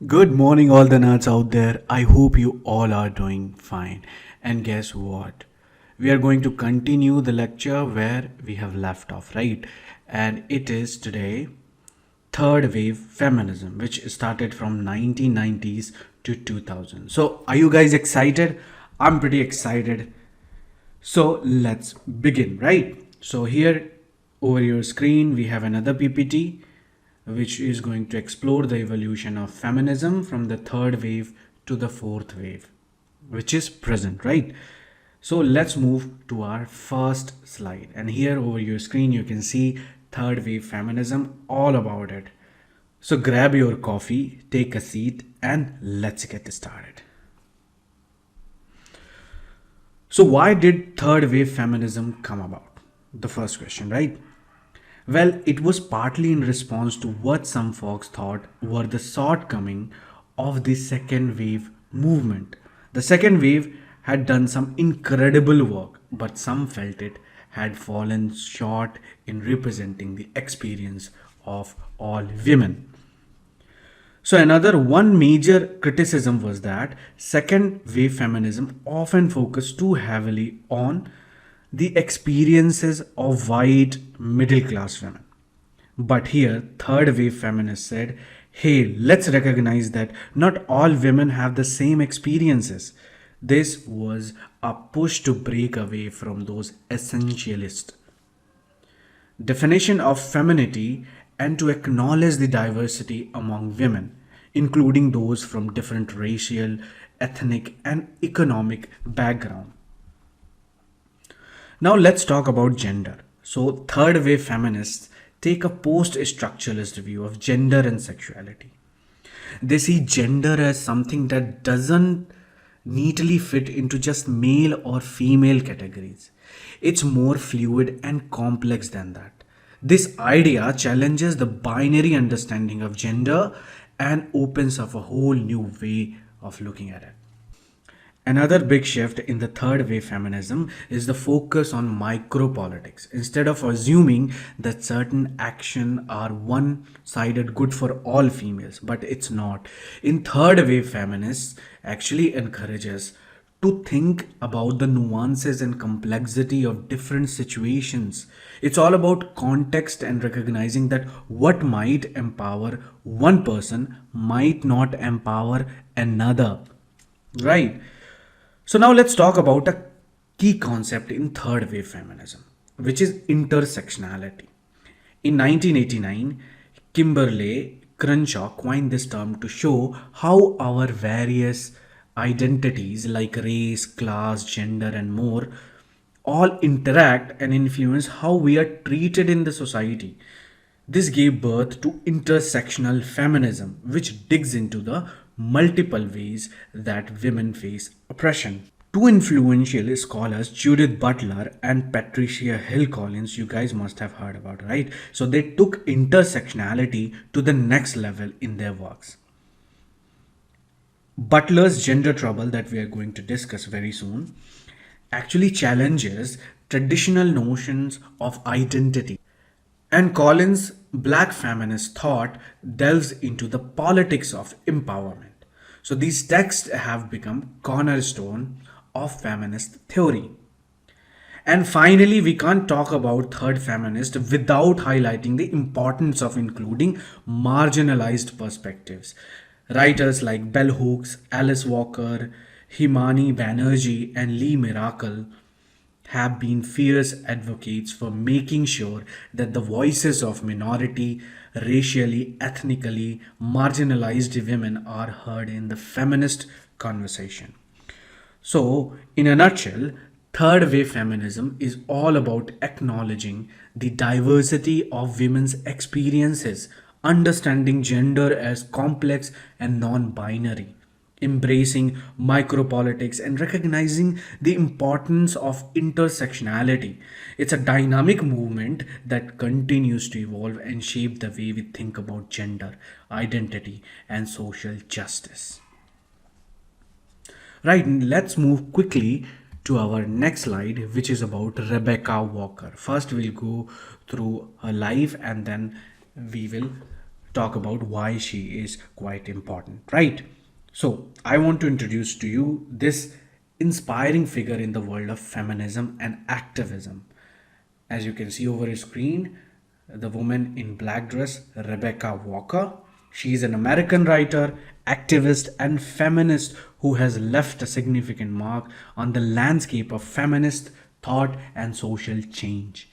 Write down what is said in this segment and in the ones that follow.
Good morning, all the nerds out there. I hope you all are doing fine. And guess what? We are going to continue the lecture where we have left off, right? And it is today third wave feminism, which started from 1990s to 2000. So, are you guys excited? I'm pretty excited. So, let's begin, right? So, here over your screen, we have another PPT which is going to explore the evolution of feminism from the third wave to the fourth wave, which is present, right? So let's move to our first slide. And here over your screen, you can see third wave feminism, all about it. So grab your coffee, take a seat, and let's get started. So, why did third wave feminism come about? The first question, right? Well, it was partly in response to what some folks thought were the shortcoming of the second wave movement. The second wave had done some incredible work, but some felt it had fallen short in representing the experience of all women. So another one major criticism was that second wave feminism often focused too heavily on the experiences of white middle class women. But here, third wave feminists said, hey, let's recognize that not all women have the same experiences. This was a push to break away from those essentialist definition of femininity and to acknowledge the diversity among women, including those from different racial, ethnic, and economic background. Now let's talk about gender. So, third wave feminists take a post structuralist view of gender and sexuality. They see gender as something that doesn't neatly fit into just male or female categories. It's more fluid and complex than that. This idea challenges the binary understanding of gender and opens up a whole new way of looking at it. Another big shift in the third wave feminism is the focus on micropolitics. Instead of assuming that certain action are one-sided good for all females, but it's not. In third wave feminists actually encourages to think about the nuances and complexity of different situations. It's all about context and recognizing that what might empower one person might not empower another. Right. So now let's talk about a key concept in third wave feminism, which is intersectionality. In 1989, Kimberly Crenshaw coined this term to show how our various identities like race, class, gender, and more all interact and influence how we are treated in the society. This gave birth to intersectional feminism, which digs into the multiple ways that women face oppression. Two influential scholars, Judith Butler and Patricia Hill Collins, you guys must have heard about, right? So they took intersectionality to the next level in their works. Butler's Gender Trouble, that we are going to discuss very soon, actually challenges traditional notions of identity. And Collins' black feminist thought delves into the politics of empowerment. So these texts have become cornerstone of feminist theory. And finally, we can't talk about third feminist without highlighting the importance of including marginalized perspectives. Writers like Bell Hooks, Alice Walker, Himani Banerjee, and Lee Miracle have been fierce advocates for making sure that the voices of minority, racially, ethnically marginalized women are heard in the feminist conversation. So, in a nutshell, third wave feminism is all about acknowledging the diversity of women's experiences, understanding gender as complex and non binary, embracing micropolitics, and recognizing the importance of intersectionality. It's a dynamic movement that continues to evolve and shape the way we think about gender, identity, and social justice. Right, let's move quickly to our next slide, which is about Rebecca Walker. First, we'll go through her life and then we will talk about why she is quite important, right? So, I want to introduce to you this inspiring figure in the world of feminism and activism. As you can see over your screen, the woman in black dress, Rebecca Walker. She is an American writer, activist, and feminist who has left a significant mark on the landscape of feminist thought and social change.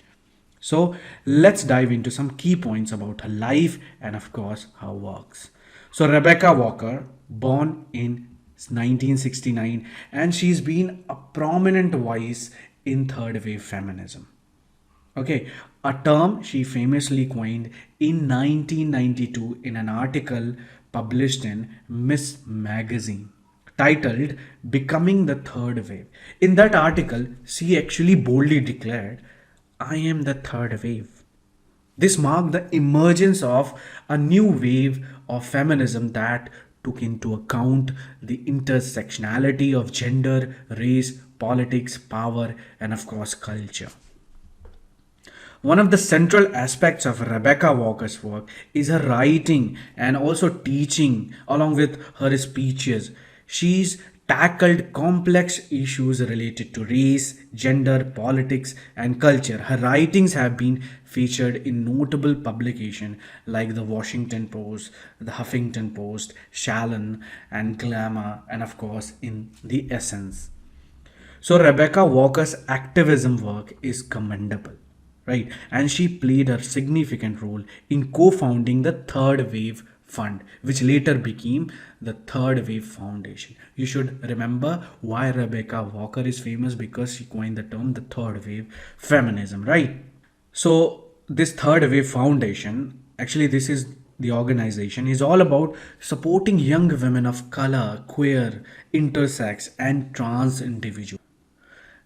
So, let's dive into some key points about her life and, of course, her works. So, Rebecca Walker, born in 1969, and she's been a prominent voice in third wave feminism. Okay, a term she famously coined in 1992 in an article published in Miss Magazine titled Becoming the Third Wave. In that article, she actually boldly declared, I am the third wave. This marked the emergence of a new wave of feminism that took into account the intersectionality of gender, race, politics, power, and of course, culture. One of the central aspects of Rebecca Walker's work is her writing and also teaching, along with her speeches. She's tackled complex issues related to race, gender, politics, and culture. Her writings have been featured in notable publications like the Washington Post, the Huffington Post, Shallon, and Glamour, and of course in The Essence. So Rebecca Walker's activism work is commendable, right? And she played a significant role in co-founding the Third Wave Fund, which later became the Third Wave Foundation. You should remember why Rebecca Walker is famous, because she coined the term the Third Wave Feminism, right? So this Third Wave Foundation, actually this is the organization, is all about supporting young women of color, queer, intersex, and trans individuals.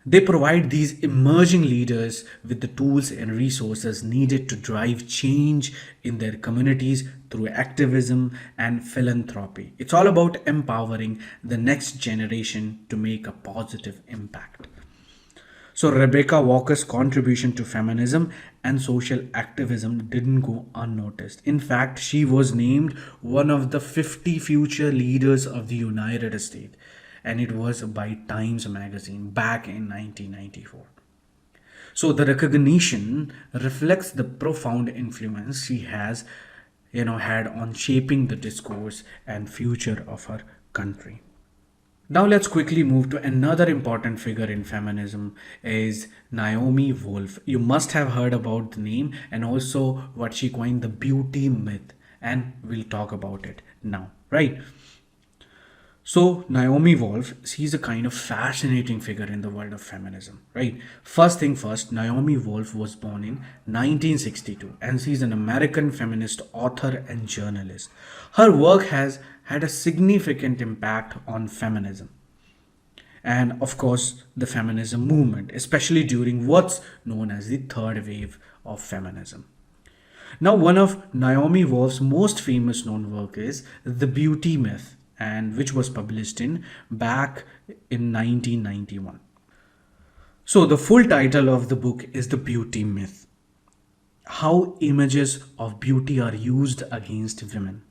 They provide these emerging leaders with the tools and resources needed to drive change in their communities through activism and philanthropy. It's all about empowering the next generation to make a positive impact. So, Rebecca Walker's contribution to feminism and social activism didn't go unnoticed. In fact, she was named one of the 50 future leaders of the United States, and it was by Times Magazine back in 1994. So the recognition reflects the profound influence she has, had on shaping the discourse and future of her country. Now let's quickly move to another important figure in feminism is Naomi Wolf. You must have heard about the name and also what she coined the beauty myth, and we'll talk about it now, right? So, Naomi Wolf, she's a kind of fascinating figure in the world of feminism, right? First thing first, Naomi Wolf was born in 1962 and she's an American feminist author and journalist. Her work has had a significant impact on feminism and, of course, the feminism movement, especially during what's known as the third wave of feminism. Now, one of Naomi Wolf's most famous known work is The Beauty Myth, and which was published in back in 1991. So the full title of the book is The Beauty Myth: How Images of Beauty Are Used Against Women.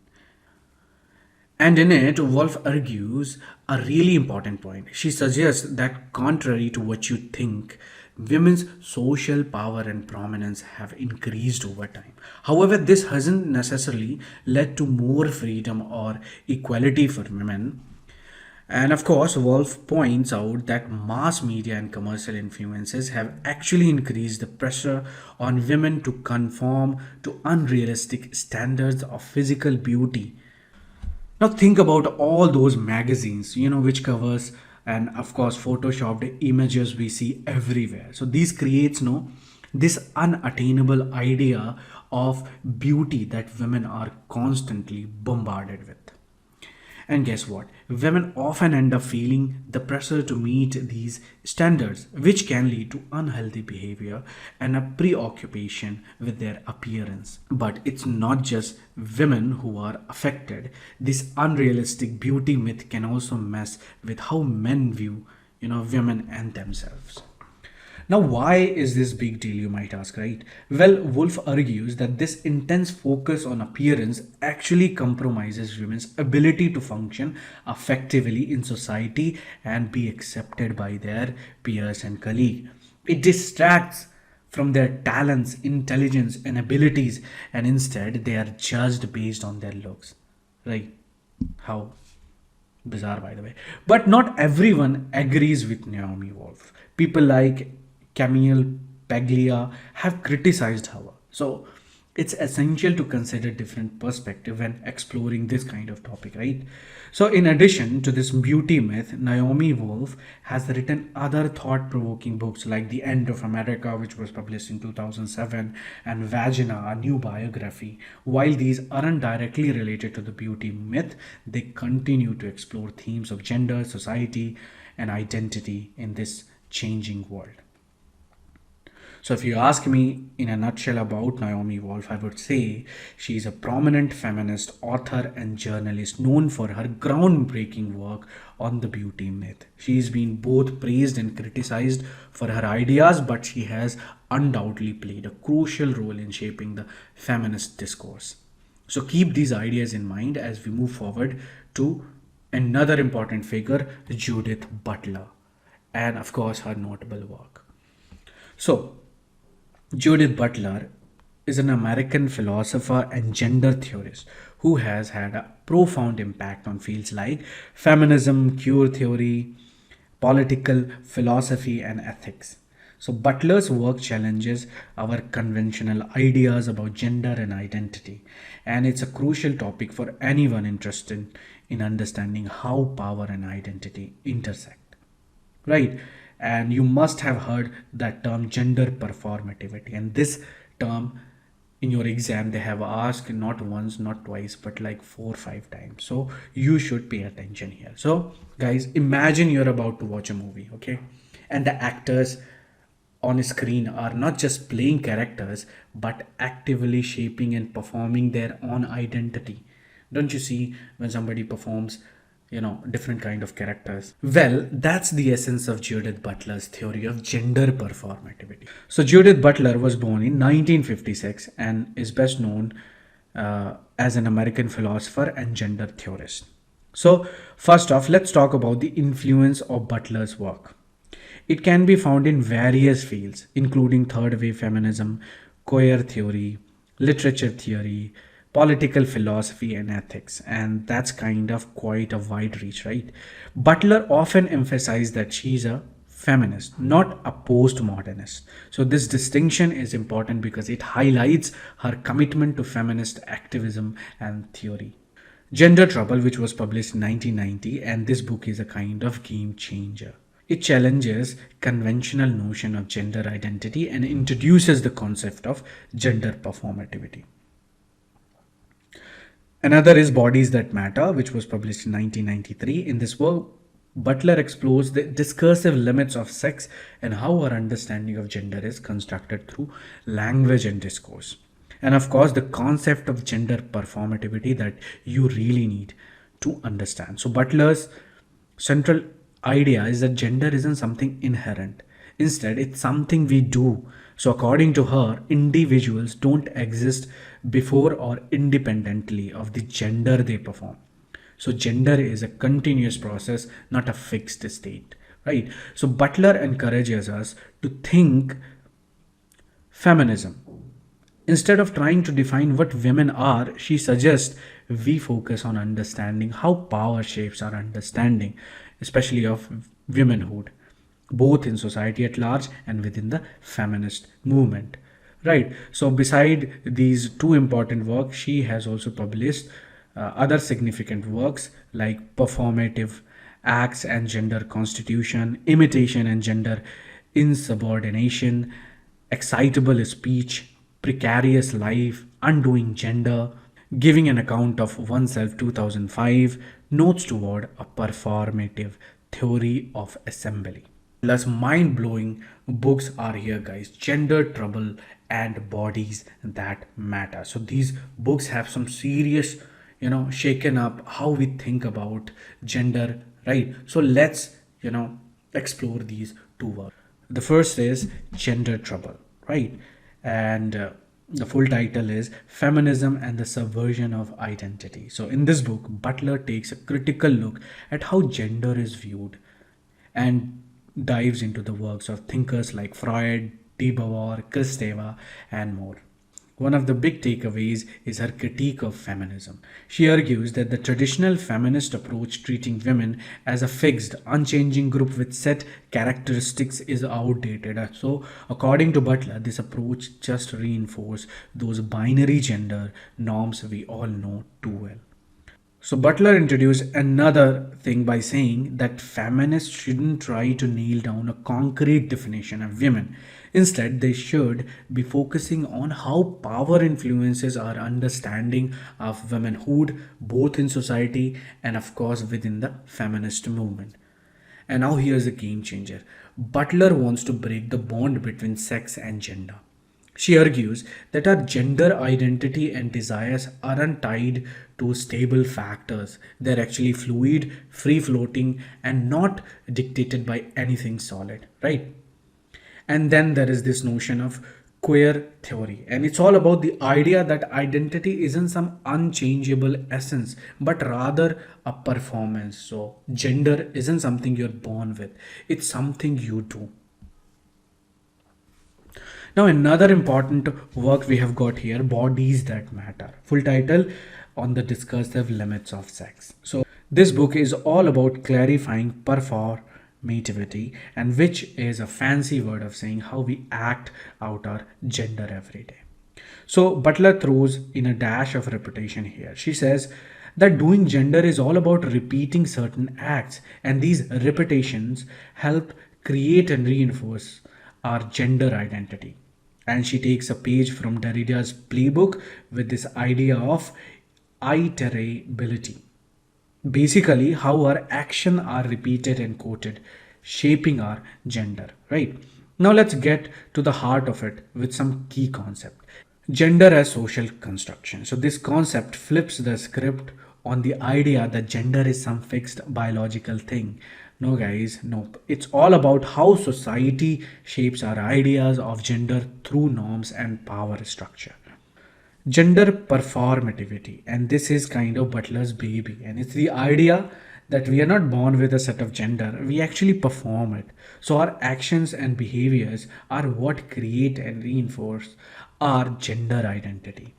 And in it, Wolf argues a really important point. She suggests that contrary to what you think, women's social power and prominence have increased over time. However, this hasn't necessarily led to more freedom or equality for women. And of course, Wolf points out that mass media and commercial influences have actually increased the pressure on women to conform to unrealistic standards of physical beauty. Now think about all those magazines, which covers and of course photoshopped images we see everywhere. So this creates this unattainable idea of beauty that women are constantly bombarded with. And guess what? Women often end up feeling the pressure to meet these standards, which can lead to unhealthy behavior and a preoccupation with their appearance. But it's not just women who are affected. This unrealistic beauty myth can also mess with how men view, women and themselves. Now, why is this big deal, you might ask, right? Well, Wolf argues that this intense focus on appearance actually compromises women's ability to function effectively in society and be accepted by their peers and colleagues. It distracts from their talents, intelligence, and abilities, and instead they are judged based on their looks, right? How bizarre, by the way. But not everyone agrees with Naomi Wolf. People like Camille Paglia have criticized her. So it's essential to consider different perspective when exploring this kind of topic, right? So in addition to this beauty myth, Naomi Wolf has written other thought-provoking books like The End of America, which was published in 2007, and Vagina, a new biography. While these aren't directly related to the beauty myth, they continue to explore themes of gender, society, and identity in this changing world. So, if you ask me in a nutshell about Naomi Wolf, I would say she is a prominent feminist author and journalist known for her groundbreaking work on the beauty myth. She's been both praised and criticized for her ideas, but she has undoubtedly played a crucial role in shaping the feminist discourse. So, keep these ideas in mind as we move forward to another important figure, Judith Butler, and of course, her notable work. So, Judith Butler is an American philosopher and gender theorist who has had a profound impact on fields like feminism, queer theory, political philosophy, and ethics. So, Butler's work challenges our conventional ideas about gender and identity, and it's a crucial topic for anyone interested in understanding how power and identity intersect, right? And you must have heard that term gender performativity, and this term in your exam they have asked not once, not twice, but like 4 or 5 times, so you should pay attention here. So guys, imagine you're about to watch a movie, okay, and the actors on screen are not just playing characters but actively shaping and performing their own identity. Don't you see when somebody performs different kind of characters? Well, that's the essence of Judith Butler's theory of gender performativity. So Judith Butler was born in 1956 and is best known as an American philosopher and gender theorist. So first off, let's talk about the influence of Butler's work. It can be found in various fields, including third wave feminism, queer theory, literature theory, political philosophy, and ethics. And that's kind of quite a wide reach, right? Butler often emphasized that she's a feminist, not a postmodernist. So this distinction is important because it highlights her commitment to feminist activism and theory. Gender Trouble, which was published in 1990, and this book is a kind of game changer. It challenges conventional notion of gender identity and introduces the concept of gender performativity. Another is Bodies That Matter, which was published in 1993. In this work, Butler explores the discursive limits of sex and how our understanding of gender is constructed through language and discourse. And of course, the concept of gender performativity that you really need to understand. So, Butler's central idea is that gender isn't something inherent. Instead, it's something we do. So, according to her, individuals don't exist before or independently of the gender they perform. So, gender is a continuous process, not a fixed state, right? So, Butler encourages us to think feminism. Instead of trying to define what women are, she suggests we focus on understanding how power shapes our understanding, especially of womanhood, both in society at large and within the feminist movement. Right. So, beside these two important works, she has also published other significant works like Performative Acts and Gender Constitution, Imitation and Gender Insubordination, Excitable Speech, Precarious Life, Undoing Gender, Giving an Account of Oneself 2005, Notes Toward a Performative Theory of Assembly. Plus, mind-blowing books are here, guys. Gender Trouble and Bodies That Matter. So these books have some serious, shaken up how we think about gender, right? So let's, explore these two works. The first is Gender Trouble, right? And the full title is Feminism and the Subversion of Identity. So, in this book, Butler takes a critical look at how gender is viewed and dives into the works of thinkers like Freud, de Beauvoir, Kristeva, and more. One of the big takeaways is her critique of feminism. She argues that the traditional feminist approach treating women as a fixed, unchanging group with set characteristics is outdated. So, according to Butler, this approach just reinforces those binary gender norms we all know too well. So Butler introduced another thing by saying that feminists shouldn't try to nail down a concrete definition of women. Instead, they should be focusing on how power influences our understanding of womanhood, both in society and, of course, within the feminist movement. And now here's a game changer. Butler wants to break the bond between sex and gender. She argues that our gender identity and desires aren't tied to stable factors. They're actually fluid, free floating, and not dictated by anything solid, right? And then there is this notion of queer theory, and it's all about the idea that identity isn't some unchangeable essence but rather a performance. So, gender isn't something you're born with, it's something you do. Now, another important work we have got here, Bodies That Matter. Full title, On the Discursive Limits of Sex. So, this book is all about clarifying performativity, and which is a fancy word of saying how we act out our gender every day. So, Butler throws in a dash of repetition here. She says that doing gender is all about repeating certain acts, and these repetitions help create and reinforce our gender identity. And she takes a page from Derrida's playbook with this idea of iterability. Basically, how our actions are repeated and quoted, shaping our gender, right? Now let's get to the heart of it with some key concept. Gender as social construction. So this concept flips the script on the idea that gender is some fixed biological thing. No, guys, nope. It's all about how society shapes our ideas of gender through norms and power structure. Gender performativity, and this is kind of Butler's baby, and it's the idea that we are not born with a set of gender, we actually perform it. So our actions and behaviors are what create and reinforce our gender identity.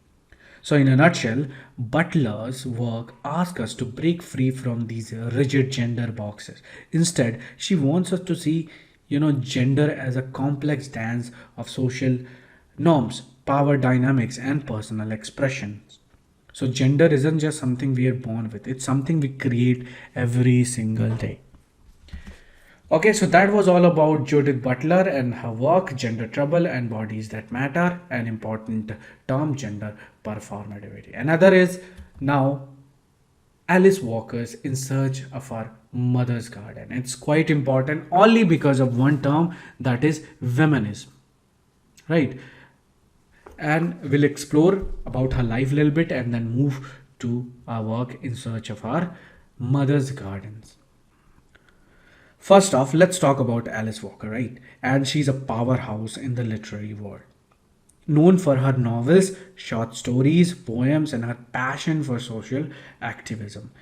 So, in a nutshell, Butler's work asks us to break free from these rigid gender boxes. Instead, she wants us to see, gender as a complex dance of social norms, power dynamics, and personal expressions. So, gender isn't just something we are born with, it's something we create every single day. Okay, so that was all about Judith Butler and her work, Gender Trouble and Bodies That Matter, an important term, gender performativity. Another is now Alice Walker's In Search of Our Mother's Garden. It's quite important only because of one term, that is feminism, right? And we'll explore about her life a little bit and then move to our work In Search of Our Mother's Gardens. First off, let's talk about Alice Walker, right? And she's a powerhouse in the literary world. Known for her novels, short stories, poems, and her passion for social activism.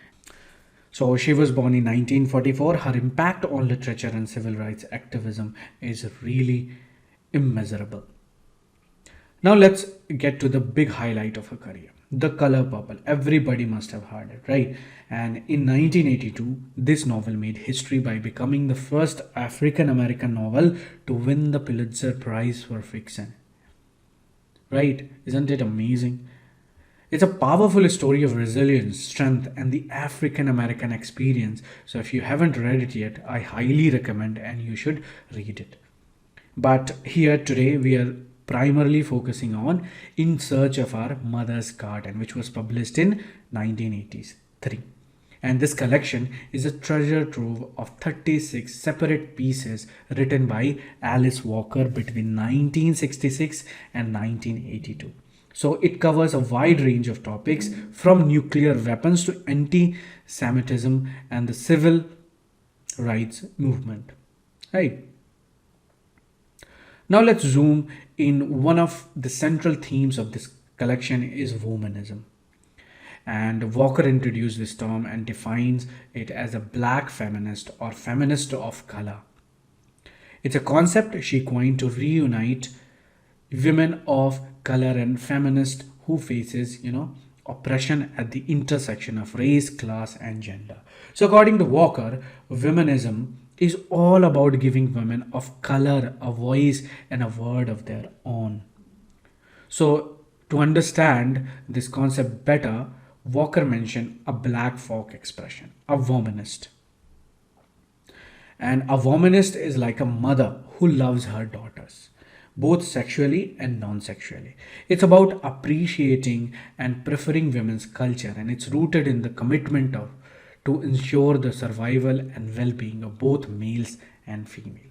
So she was born in 1944. Her impact on literature and civil rights activism is really immeasurable. Now let's get to the big highlight of her career. The Color Purple. Everybody must have heard it, right? And in 1982, this novel made history by becoming the first African American novel to win the Pulitzer Prize for fiction. Right? Isn't it amazing? It's a powerful story of resilience, strength, and the African American experience. So if you haven't read it yet, I highly recommend and you should read it. But here today we are primarily focusing on In Search of Our Mother's Garden, which was published in 1983. And this collection is a treasure trove of 36 separate pieces written by Alice Walker between 1966 and 1982. So it covers a wide range of topics from nuclear weapons to anti-Semitism and the civil rights movement. Right? Now let's zoom in. One of the central themes of this collection is womanism. And Walker introduced this term and defines it as a black feminist or feminist of color. It's a concept she coined to reunite women of color and feminists who faces, oppression at the intersection of race, class, and gender. So according to Walker, feminism is all about giving women of color a voice and a word of their own. So to understand this concept better, Walker mentioned a black folk expression, a womanist. And a womanist is like a mother who loves her daughters, both sexually and non sexually. It's about appreciating and preferring women's culture, and it's rooted in the commitment of to ensure the survival and well being of both males and female.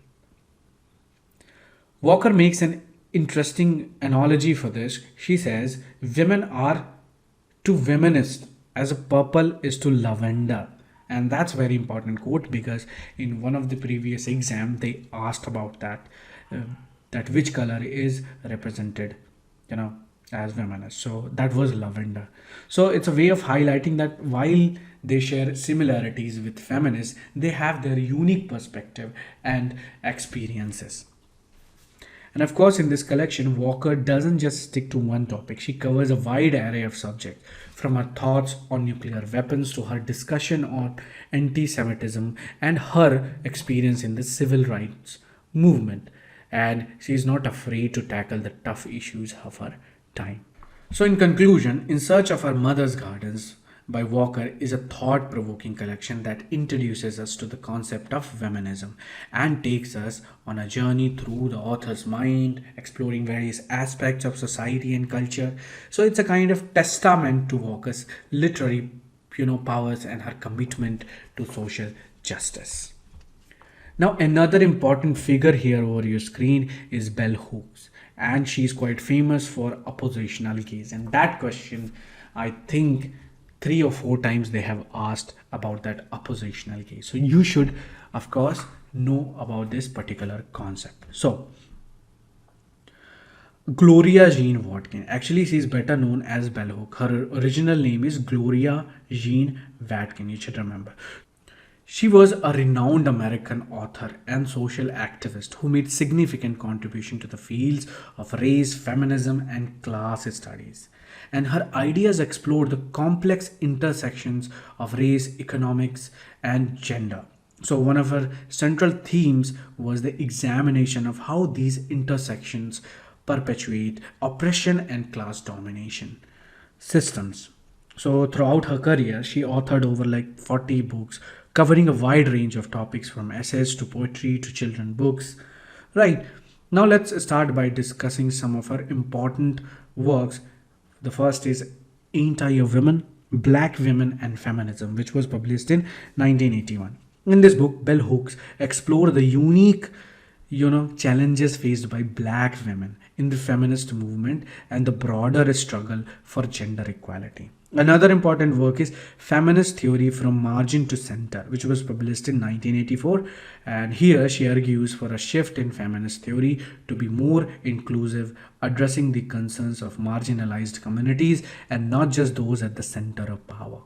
Walker makes an interesting analogy for this. She says, women are to feminist as a purple is to lavender. And that's very important quote, because in one of the previous exam they asked about uh, that which color is represented, as feminist. So that was lavender. So it's a way of highlighting that while they share similarities with feminists, they have their unique perspective and experiences. And of course, in this collection, Walker doesn't just stick to one topic. She covers a wide array of subjects, from her thoughts on nuclear weapons to her discussion on anti Semitism and her experience in the civil rights movement. And she is not afraid to tackle the tough issues of her time. So, in conclusion, In Search of Our Mother's Gardens by Walker is a thought provoking collection that introduces us to the concept of feminism and takes us on a journey through the author's mind, exploring various aspects of society and culture. So it's a kind of testament to Walker's literary powers and her commitment to social justice. Now, another important figure here over your screen is Bell Hooks, and she's quite famous for oppositional gaze. And that question, I think, 3 or 4 times they have asked about that oppositional gaze. So you should, of course, know about this particular concept. So Gloria Jean Watkin. Actually, she is better known as Bell Hooks. Her original name is Gloria Jean Watkin. You should remember. She was a renowned American author and social activist who made significant contribution to the fields of race, feminism, and class studies. And her ideas explored the complex intersections of race, economics, and gender. So one of her central themes was the examination of how these intersections perpetuate oppression and class domination systems. So throughout her career, she authored over like 40 books covering a wide range of topics from essays to poetry to children books. Right. Now let's start by discussing some of her important works. The first is Ain't I a Woman? Black Women and Feminism, which was published in 1981. In this book, Bell Hooks explored the unique challenges faced by black women in the feminist movement and the broader struggle for gender equality. Another important work is Feminist Theory from Margin to Center, which was published in 1984. And here she argues for a shift in feminist theory to be more inclusive, addressing the concerns of marginalized communities and not just those at the center of power.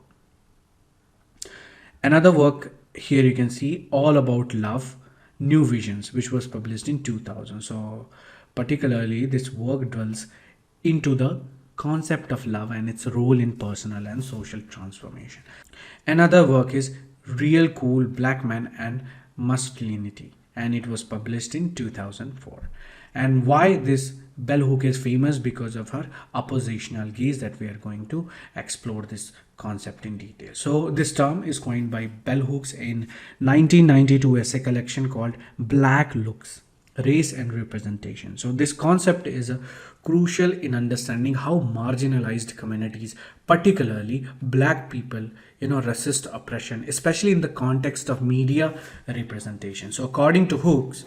Another work here you can see, All About Love, New Visions, which was published in 2000. So particularly this work dwells into the concept of love and its role in personal and social transformation. Another work is Real Cool Black Men and Masculinity, and it was published in 2004. And why this Bell Hooks is famous? Because of her oppositional gaze, that we are going to explore this concept in detail. So this term is coined by Bell Hooks in 1992 essay collection called Black Looks, Race and Representation. So this concept is crucial in understanding how marginalized communities, particularly black people, resist oppression, especially in the context of media representation. So according to Hooks,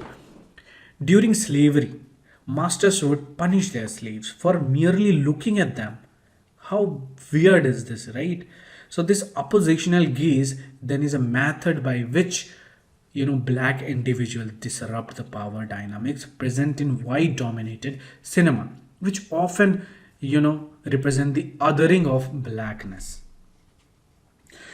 during slavery, masters would punish their slaves for merely looking at them. How weird is this, right? So this oppositional gaze then is a method by which black individuals disrupt the power dynamics present in white dominated cinema, which often, represent the othering of blackness.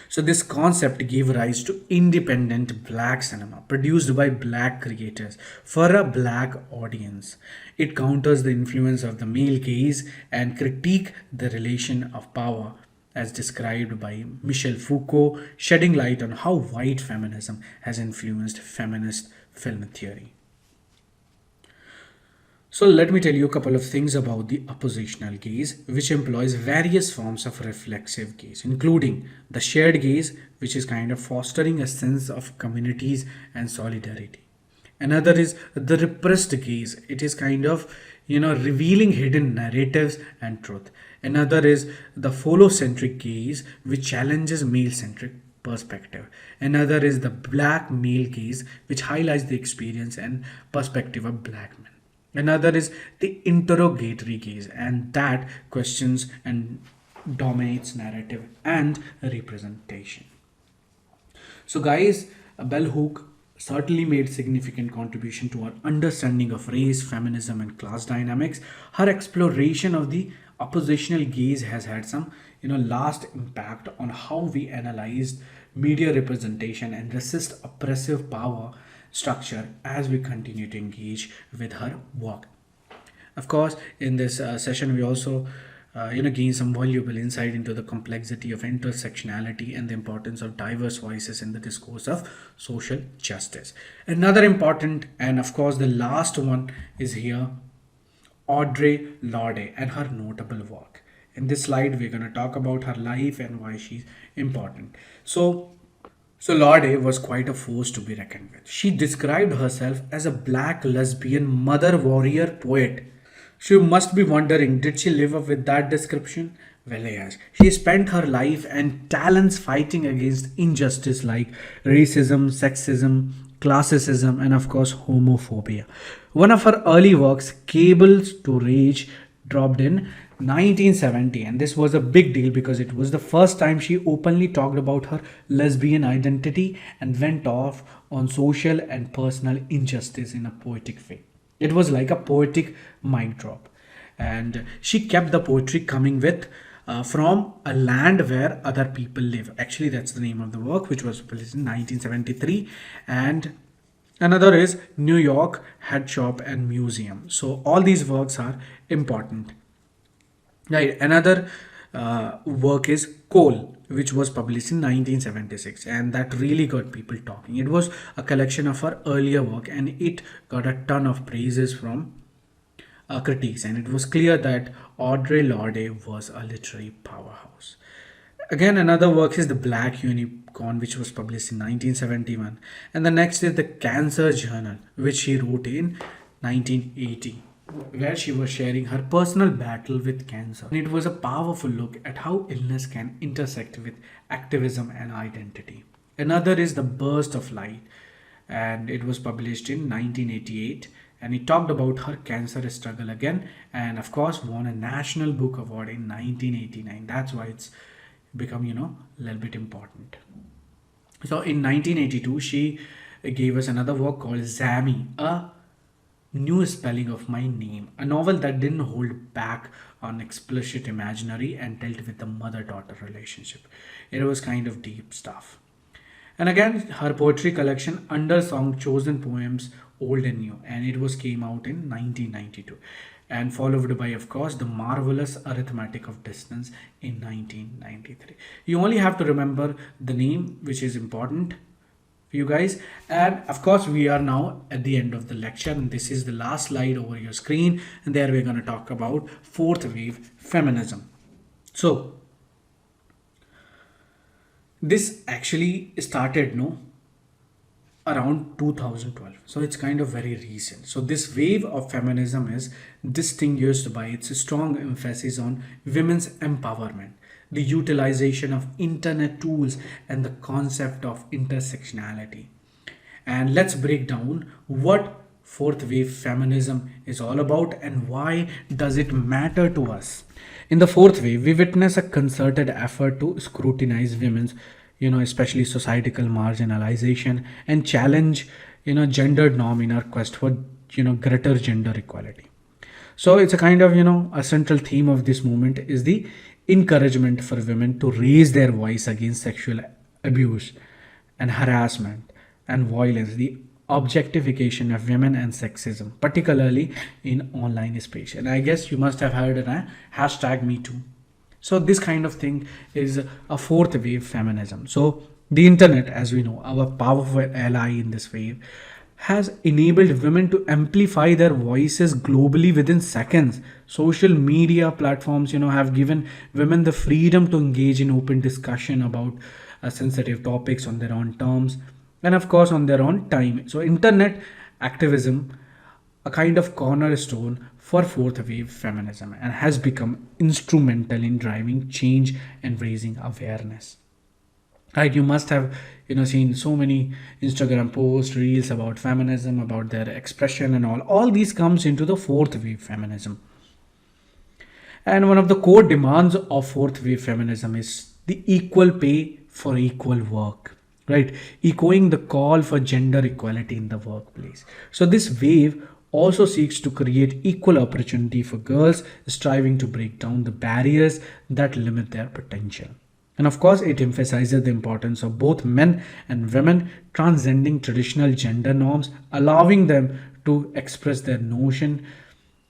So this concept gave rise to independent black cinema produced by black creators for a black audience. It counters the influence of the male gaze and critique the relation of power as described by Michel Foucault, shedding light on how white feminism has influenced feminist film theory. So let me tell you a couple of things about the oppositional gaze, which employs various forms of reflexive gaze, including the shared gaze, which is kind of fostering a sense of communities and solidarity. Another is the repressed gaze. It is kind of, revealing hidden narratives and truth. Another is the phallocentric gaze, which challenges male-centric perspective. Another is the black male gaze, which highlights the experience and perspective of black men. Another is the interrogatory gaze, and that questions and dominates narrative and representation. So, guys, Bell Hook certainly made significant contribution to our understanding of race, feminism, and class dynamics. Her exploration of the oppositional gaze has had some, last impact on how we analyzed media representation and resist oppressive power structure as we continue to engage with her work. Of course, in this session, we also gain some valuable insight into the complexity of intersectionality and the importance of diverse voices in the discourse of social justice. Another important, and of course, the last one is here, Audre Lorde and her notable work. In this slide, we're going to talk about her life and why she's important. So Lorde was quite a force to be reckoned with. She described herself as a black lesbian mother warrior poet. So you must be wondering, did she live up with that description? Well, yes. She spent her life and talents fighting against injustice like racism, sexism, classism, and of course homophobia. One of her early works, Cables to Rage, dropped in 1970, and this was a big deal because it was the first time she openly talked about her lesbian identity and went off on social and personal injustice in a poetic way. It was like a poetic mic drop, and she kept the poetry coming with from a land where other people live. Actually, that's the name of the work, which was published in 1973. And another is New York Head Shop and Museum. So all these works are important. Right. Another work is Coal, which was published in 1976, and that really got people talking. It was a collection of her earlier work, and it got a ton of praises from critics, and it was clear that Audre Lorde was a literary powerhouse. Again, another work is The Black Unicorn, which was published in 1971, and the next is The Cancer Journal, which she wrote in 1980, where she was sharing her personal battle with cancer. And it was a powerful look at how illness can intersect with activism and identity. Another is The Burst of Light, and it was published in 1988, and it talked about her cancer struggle again, and of course won a National Book Award in 1989. That's why it's become, a little bit important. So in 1982, she gave us another work called Zami, a new spelling of my name, a novel that didn't hold back on explicit imaginary and dealt with the mother-daughter relationship. It was kind of deep stuff. And again, her poetry collection Undersong, Chosen Poems, Old and New, and it was came out in 1992, and followed by, of course, The Marvelous Arithmetic of Distance in 1993. You only have to remember the name, which is important for you guys. And of course, we are now at the end of the lecture, and this is the last slide over your screen, and there we're going to talk about fourth wave feminism. So this actually started around 2012, so it's kind of very recent. So this wave of feminism is distinguished by its strong emphasis on women's empowerment, the utilization of internet tools, and the concept of intersectionality. And let's break down what fourth wave feminism is all about and why does it matter to us. In the fourth wave, we witness a concerted effort to scrutinize women's especially societal marginalization, and challenge, gendered norm in our quest for, greater gender equality. So it's a kind of, a central theme of this movement is the encouragement for women to raise their voice against sexual abuse and harassment and violence, the objectification of women and sexism, particularly in online space. And I guess you must have heard a hashtag Me Too. So this kind of thing is a fourth wave feminism. So the internet, as we know, our powerful ally in this wave, has enabled women to amplify their voices globally within seconds. Social media platforms, have given women the freedom to engage in open discussion about sensitive topics on their own terms and, of course, on their own time. So internet activism, a kind of cornerstone for fourth wave feminism, and has become instrumental in driving change and raising awareness. Right, you must have seen so many Instagram posts, reels about feminism, about their expression and all these comes into the fourth wave feminism. And one of the core demands of fourth wave feminism is the equal pay for equal work, right? Echoing the call for gender equality in the workplace. So this wave also seeks to create equal opportunity for girls, striving to break down the barriers that limit their potential. And of course, it emphasizes the importance of both men and women transcending traditional gender norms, allowing them to express their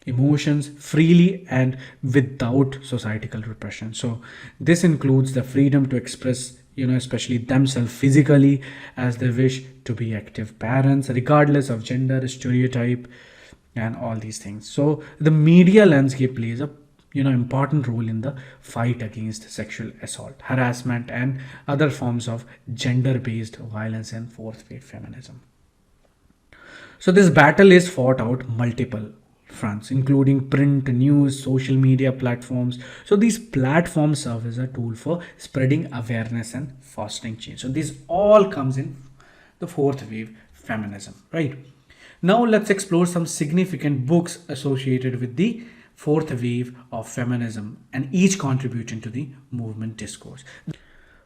emotions freely and without societal repression. So this includes the freedom to express, especially themselves physically as they wish, to be active parents, regardless of gender stereotype and all these things. So the media landscape plays a important role in the fight against sexual assault, harassment, and other forms of gender-based violence and fourth wave feminism. So this battle is fought out multiple fronts, including print, news, social media platforms. So these platforms serve as a tool for spreading awareness and fostering change. So this all comes in the fourth wave feminism, right? Now let's explore some significant books associated with the fourth wave of feminism and each contributing to the movement discourse.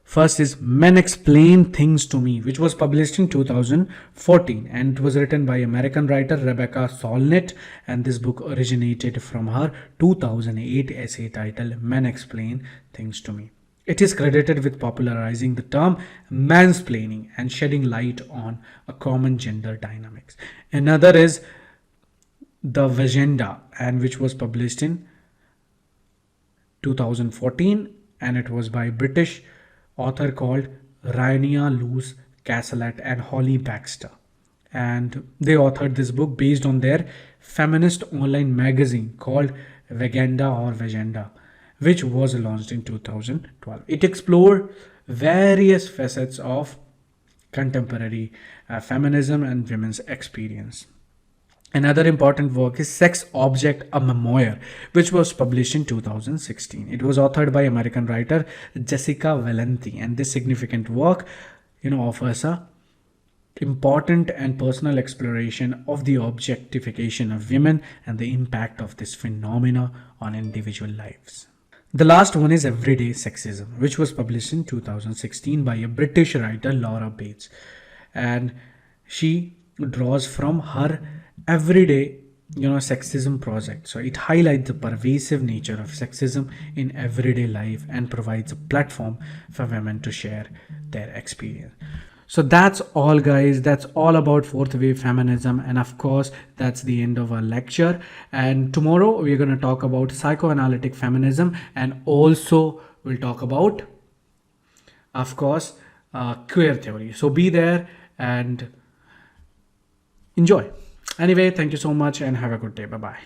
First is Men Explain Things to Me, which was published in 2014 and it was written by American writer Rebecca Solnit, and this book originated from her 2008 essay titled Men Explain Things to Me. It is credited with popularizing the term mansplaining and shedding light on a common gender dynamics. Another is The Vagenda, and which was published in 2014, and it was by British author called Raina Luce Castellet and Holly Baxter, and they authored this book based on their feminist online magazine called Vagenda or Vagenda, which was launched in 2012. It explored various facets of contemporary feminism and women's experience. Another important work is Sex Object, a Memoir, which was published in 2016. It was authored by American writer Jessica Valenti, and this significant work, offers a important and personal exploration of the objectification of women and the impact of this phenomena on individual lives. The last one is Everyday Sexism, which was published in 2016 by a British writer, Laura Bates, and she draws from her everyday sexism project. So it highlights the pervasive nature of sexism in everyday life and provides a platform for women to share their experience. So that's all, guys. That's all about fourth wave feminism, and of course that's the end of our lecture. And tomorrow we're going to talk about psychoanalytic feminism, and also we'll talk about, of course, queer theory. So be there and enjoy. Anyway, thank you so much and have a good day. Bye bye.